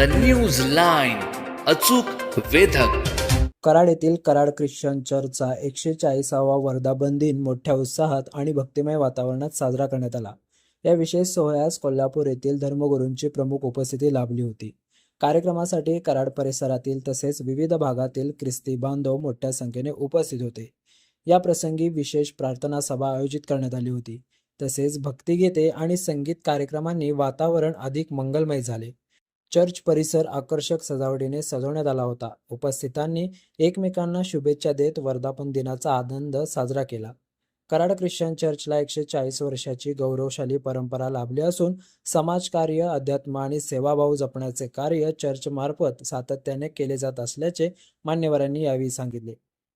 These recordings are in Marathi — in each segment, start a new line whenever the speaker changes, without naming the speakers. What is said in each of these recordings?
न्यूज लाईन, अचूक वेधक.
कराड येथील कराड ख्रिश्चन चर्चचा 140वा वर्धापन दिन मोठ्या उत्साहात आणि भक्तिमय वातावरणात साजरा करण्यात आला. या विशेष सोहळ्यास कोल्हापूर येथील धर्मगुरूंची प्रमुख उपस्थिती लाभली होती. कार्यक्रमासाठी कराड परिसरातील तसेच विविध भागातील ख्रिस्ती बांधव मोठ्या संख्येने उपस्थित होते. या प्रसंगी विशेष प्रार्थना सभा आयोजित करण्यात आली होती. तसेच भक्तिगीते आणि संगीत कार्यक्रमांनी वातावरण अधिक मंगलमय झाले. चर्च परिसर आकर्षक सजावटीने सजवण्यात आला होता. उपस्थितांनी एकमेकांना शुभेच्छा देत वर्धापन दिनाचा आनंद साजरा केला. कराड ख्रिश्चन चर्चला 140 वर्षाची गौरवशाली परंपरा लाभली असून समाजकार्य, अध्यात्म आणि सेवाभाव जपण्याचे कार्य चर्चमार्फत सातत्याने केले जात असल्याचे मान्यवरांनी यावेळी सांगितले.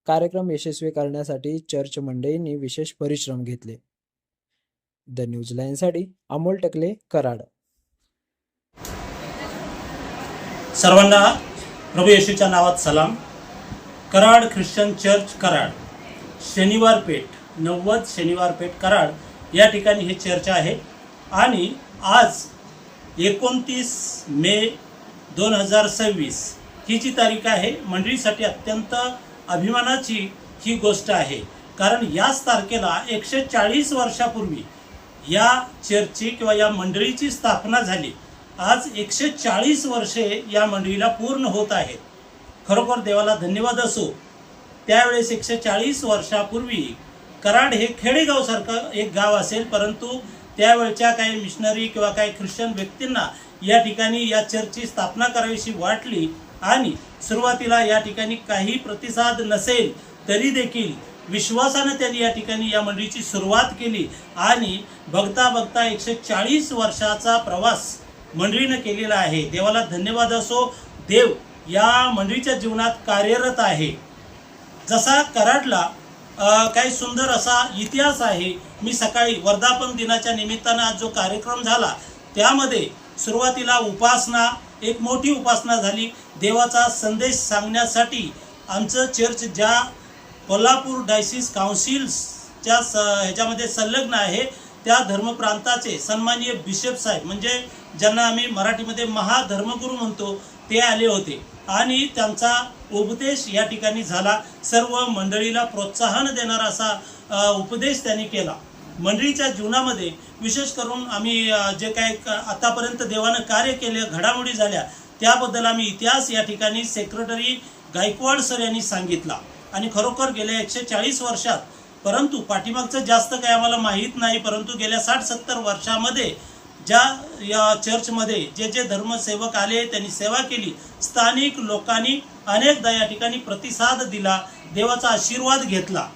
कार्यक्रम यशस्वी करण्यासाठी चर्च मंडळींनी विशेष परिश्रम घेतले. द न्यूज लाईनसाठी अमोल टकले, कराड.
सर्वांना प्रभू येशूच्या नावात सलाम. कराड ख्रिश्चन चर्च कराड, शनिवार पेठ 90 शनिवार पेठ कराड या ठिकाणी हे चर्च आहे. आणि आज 29 मे 2026 ही जी तारीख आहे मंडळीसाठी अत्यंत अभिमानाची ही गोष्ट आहे. कारण याच तारखेला 140 वर्षापूर्वी या चर्चची किंवा या मंडळीची स्थापना झाली. आज 140 वर्षे या मंडळीला पूर्ण होत आहेत. खरोखर देवाला धन्यवाद असो. त्यावेळेस 140 वर्षापूर्वी कराड हे खेडेगावसारखं एक गाव असेल, परंतु त्यावेळच्या काही मिशनरी किंवा काही ख्रिश्चन व्यक्तींना या ठिकाणी या चर्चची स्थापना करावीशी वाटली आणि सुरुवातीला या ठिकाणी काही प्रतिसाद नसेल तरी देखील विश्वासाने त्यांनी या ठिकाणी या मंडळीची सुरुवात केली आणि बघता बघता 140 वर्षाचा प्रवास मंडळीनं केलेला आहे. देवाला धन्यवाद असो. देव या मंडळीच्या जीवनात कार्यरत आहे. जसा कराडला काही सुंदर असा इतिहास आहे. मी सकाळी वर्धापन दिनाच्या निमित्तानं आज जो कार्यक्रम झाला त्यामध्ये सुरुवातीला उपासना, एक मोठी उपासना झाली. देवाचा संदेश सांगण्यासाठी आमचं चर्च ज्या कोल्हापूर डायसिस काउन्सिल्सच्या ह्याच्यामध्ये संलग्न आहे त्या धर्मप्रांताचे सन्माननीय बिशप साहेब, म्हणजे ज्यांना आम्ही मराठीमध्ये महाधर्मगुरू म्हणतो, ते आले होते आणि त्यांचा उपदेश या ठिकाणी झाला. सर्व मंडळीला प्रोत्साहन देणारा असा उपदेश त्यांनी केला. मंडळीच्या जीवनामध्ये विशेष करून आम्ही जे काही आतापर्यंत देवानं कार्य केले, घडामोडी झाल्या, त्याबद्दल आम्ही इतिहास या ठिकाणी सेक्रेटरी गायकवाड सर यांनी सांगितला. आणि खरोखर गेल्या 140 वर्षात, परंतु पाठीमागचं जास्त काही आम्हाला माहीत नाही, परंतु गेल्या 60-70 वर्षामध्ये ज्या या चर्चमध्ये जे जे धर्मसेवक आले त्यांनी सेवा केली. स्थानिक लोकांनी अनेकदा या ठिकाणी प्रतिसाद दिला, देवाचा आशीर्वाद घेतला.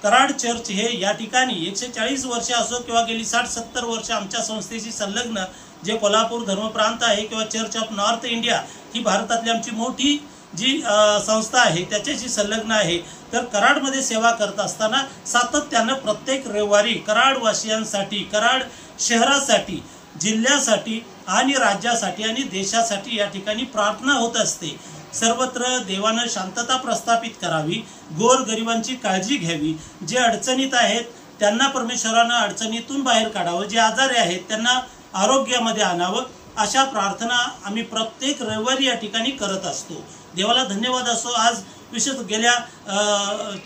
कराड चर्च हे या ठिकाणी 140 वर्ष असो किंवा गेली 60-70 वर्ष आमच्या संस्थेशी संलग्न जे कोल्हापूर धर्मप्रांत आहे किंवा चर्च ऑफ नॉर्थ इंडिया ही भारतातली आमची मोठी जी संस्था आहे त्याच्याशी संलग्न आहे. तर कराडमध्ये सेवा करत असताना सातत्यानं प्रत्येक रविवारी कराडवासियांसाठी, कराड शहरासाठी, जिल्ह्यासाठी आणि राज्यासाठी आणि देशासाठी या ठिकाणी प्रार्थना होत असते. सर्वत्र देवानं शांतता प्रस्थापित करावी, गोरगरिबांची काळजी घ्यावी, जे अडचणीत आहेत त्यांना परमेश्वरानं अडचणीतून बाहेर काढावं, जे आजारी आहेत त्यांना आरोग्यामध्ये आणावं, अशा प्रार्थना आम्ही प्रत्येक रविवारी या ठिकाणी करत असतो. देवाला धन्यवाद असो. आज विशेष गेल्या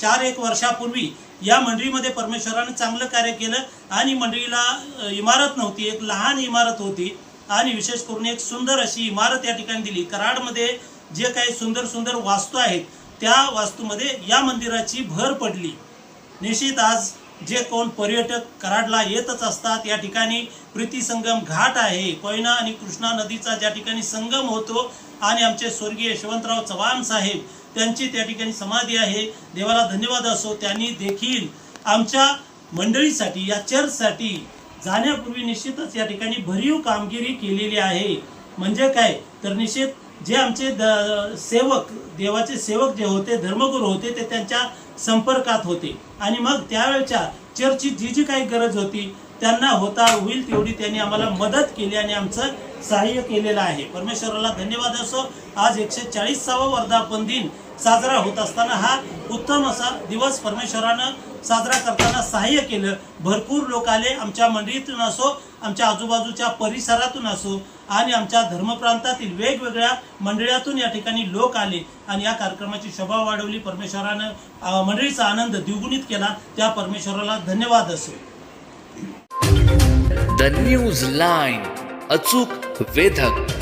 4-1 वर्षापूर्वी या मंडळीमध्ये परमेश्वराने चांगलं कार्य केलं आणि मंडळीला इमारत नव्हती, एक लहान इमारत होती आणि विशेष करून एक सुंदर अशी इमारत या ठिकाणी दिली. कराडमध्ये जे काही सुंदर सुंदर वास्तू आहेत त्या वास्तूमध्ये या मंदिराची भर पडली. निश्चित आज जे कोण पर्यटक कराडला येतच असतात, या ठिकाणी प्रीती संगम घाट आहे, कोयना आणि कृष्णा नदीचा ज्या ठिकाणी संगम होतो आणि आमचे स्वर्गीय यशवंतराव चव्हाण साहेब त्यांची त्या ठिकाणी समाधी आहे. देवाला धन्यवाद असो. त्यांनी देखील आमच्या मंडळीसाठी, या चर्चसाठी जाण्यापूर्वी निश्चितच या ठिकाणी भरीव कामगिरी केलेली आहे. म्हणजे काय तर निश्चित जे आमचे सेवक, देवाचे सेवक जे होते, धर्मगुरू होते, ते त्यांच्या संपर्कात होते आणि मग त्यावेळच्या चर्चची जी जी काही गरज होती त्यांना होईल तेवढी त्यांनी आम्हाला मदत केली आणि आमचं सहाय्य केलेलं आहे. परमेश्वराला धन्यवाद असो. आज 140वा वर्धापन दिन साजरा होत असताना हा उत्तम असा दिवस परमेश्वरानं साजरा करताना सहाय्य केलं. भरपूर लोक आले, आमच्या मंडळीतून असो, आमच्या आजूबाजूच्या परिसरातून असो आणि आमच्या धर्मप्रांतातील वेगवेगळ्या मंडळातून या ठिकाणी लोक आले आणि या कार्यक्रमाची शोभा वाढवली. परमेश्वरानं मंडळीचा आनंद द्विगुणित केला. त्या परमेश्वराला धन्यवाद असो.
द न्यूज लाईन, अचूक वेधक.